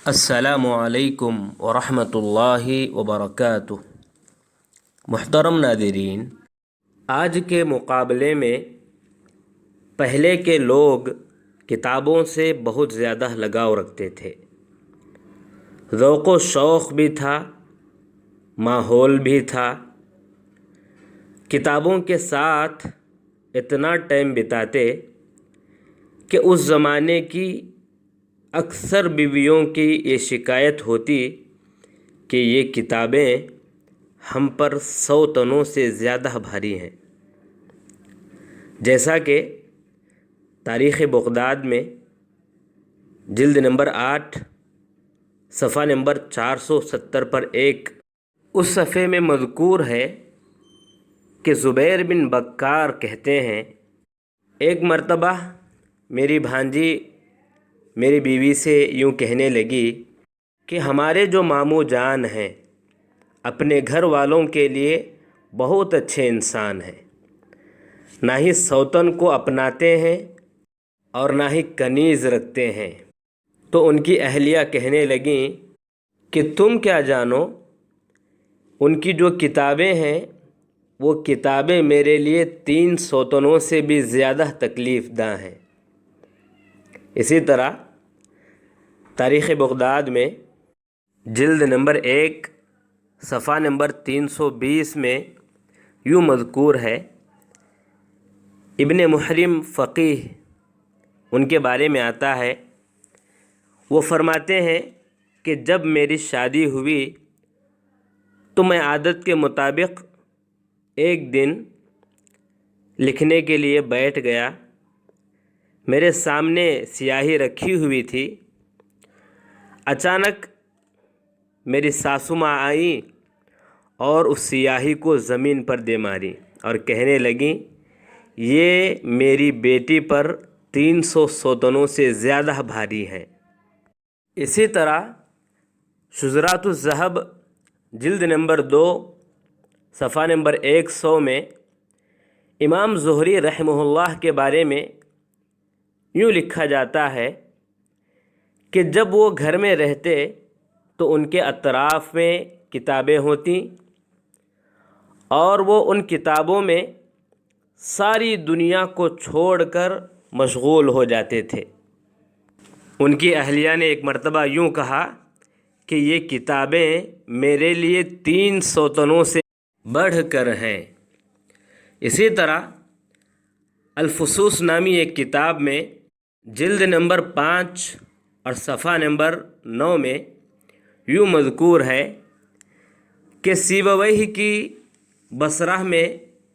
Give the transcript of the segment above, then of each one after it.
السلام علیکم ورحمۃ اللہ وبرکاتہ۔ محترم ناظرین، آج کے مقابلے میں پہلے کے لوگ کتابوں سے بہت زیادہ لگاؤ رکھتے تھے، ذوق و شوق بھی تھا، ماحول بھی تھا، کتابوں کے ساتھ اتنا ٹائم بتاتے کہ اس زمانے کی اکثر بیویوں کی یہ شکایت ہوتی کہ یہ کتابیں ہم پر 100 تنوں سے زیادہ بھاری ہیں۔ جیسا کہ تاریخ بغداد میں جلد نمبر 8 صفحہ نمبر 470 پر اس صفحے میں مذکور ہے کہ زبیر بن بکار کہتے ہیں، ایک مرتبہ میری بھانجی میری بیوی سے یوں کہنے لگی کہ ہمارے جو ماموں جان ہیں اپنے گھر والوں کے لیے بہت اچھے انسان ہیں، نہ ہی سوتن کو اپناتے ہیں اور نہ ہی کنیز رکھتے ہیں۔ تو ان کی اہلیہ کہنے لگیں کہ تم کیا جانو، ان کی جو کتابیں ہیں وہ کتابیں میرے لیے 3 سوتنوں سے بھی زیادہ تکلیف دہ ہیں۔ اسی طرح تاریخ بغداد میں جلد نمبر 1 صفحہ نمبر 320 میں یوں مذکور ہے، ابن محرم فقیہ ان کے بارے میں آتا ہے، وہ فرماتے ہیں کہ جب میری شادی ہوئی تو میں عادت کے مطابق ایک دن لکھنے کے لیے بیٹھ گیا، میرے سامنے سیاہی رکھی ہوئی تھی، اچانک میری ساسو ماں آئیں اور اس سیاہی کو زمین پر دے ماری اور کہنے لگیں یہ میری بیٹی پر 300 سوتنوں سے زیادہ بھاری ہیں۔ اسی طرح شذرات الذہب جلد نمبر 2 صفحہ نمبر 100 میں امام زہری رحمہ اللہ کے بارے میں یوں لکھا جاتا ہے کہ جب وہ گھر میں رہتے تو ان کے اطراف میں کتابیں ہوتیں اور وہ ان کتابوں میں ساری دنیا کو چھوڑ کر مشغول ہو جاتے تھے۔ ان کی اہلیہ نے ایک مرتبہ یوں کہا کہ یہ کتابیں میرے لیے 3 سوتنوں سے بڑھ کر ہیں۔ اسی طرح الفصوص نامی ایک کتاب میں جلد نمبر 5 اور صفحہ نمبر 9 میں یوں مذکور ہے کہ سیبویہ کی بصرہ میں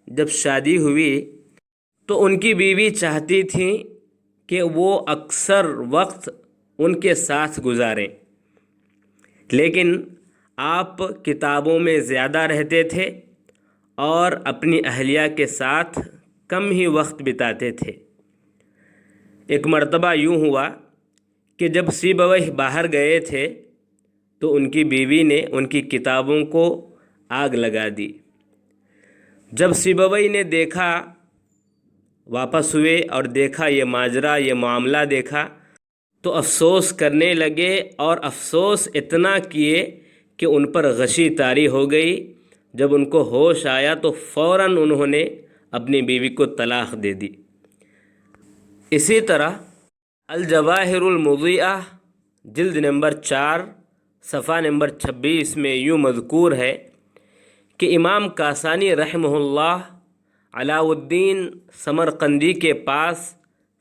جب شادی ہوئی تو ان کی بیوی چاہتی تھی کہ وہ اکثر وقت ان کے ساتھ گزاریں، لیکن آپ کتابوں میں زیادہ رہتے تھے اور اپنی اہلیہ کے ساتھ کم ہی وقت بتاتے تھے۔ ایک مرتبہ یوں ہوا کہ جب سیبویہ باہر گئے تھے تو ان کی بیوی نے ان کی کتابوں کو آگ لگا دی۔ جب سیبویہ نے دیکھا، واپس ہوئے اور دیکھا یہ ماجرا، یہ معاملہ دیکھا تو افسوس کرنے لگے اور افسوس اتنا کیے کہ ان پر غشی طاری ہو گئی۔ جب ان کو ہوش آیا تو فوراً انہوں نے اپنی بیوی کو طلاق دے دی۔ اسی طرح الجواہر المضیئہ جلد نمبر 4 صفحہ نمبر 26 میں یوں مذکور ہے کہ امام کاسانی رحمہ اللہ علاء الدین سمرقندی کے پاس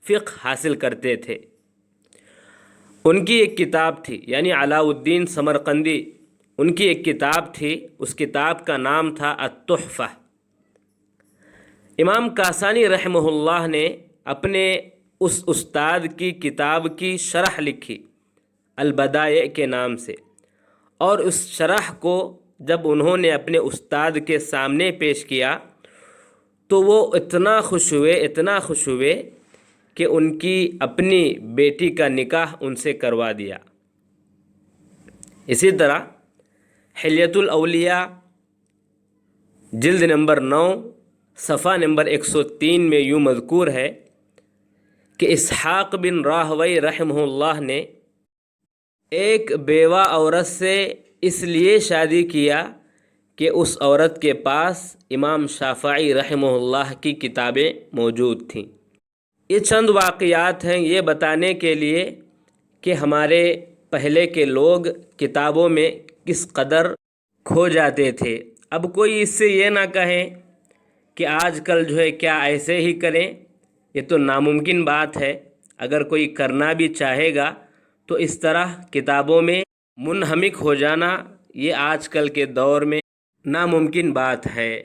فقہ حاصل کرتے تھے۔ ان کی ایک کتاب تھی، یعنی علاء الدین سمرقندی ان کی ایک کتاب تھی، اس کتاب کا نام تھا التحفہ۔ امام کاسانی رحمہ اللہ نے اپنے اس استاد کی کتاب کی شرح لکھی البدائع کے نام سے، اور اس شرح کو جب انہوں نے اپنے استاد کے سامنے پیش کیا تو وہ اتنا خوش ہوئے کہ ان کی اپنی بیٹی کا نکاح ان سے کروا دیا۔ اسی طرح حلیۃ الاولیاء جلد نمبر 9 صفحہ نمبر 103 میں یوں مذکور ہے کہ اسحاق بن راہوی رحمہ اللہ نے ایک بیوہ عورت سے اس لیے شادی کیا کہ اس عورت کے پاس امام شافعی رحمہ اللہ کی کتابیں موجود تھیں۔ یہ چند واقعات ہیں یہ بتانے کے لیے کہ ہمارے پہلے کے لوگ کتابوں میں کس قدر کھو جاتے تھے۔ اب کوئی اس سے یہ نہ کہے کہ آج کل جو ہے کیا ایسے ہی کریں، یہ تو ناممکن بات ہے۔ اگر کوئی کرنا بھی چاہے گا تو اس طرح کتابوں میں منہمک ہو جانا یہ آج کل کے دور میں ناممکن بات ہے۔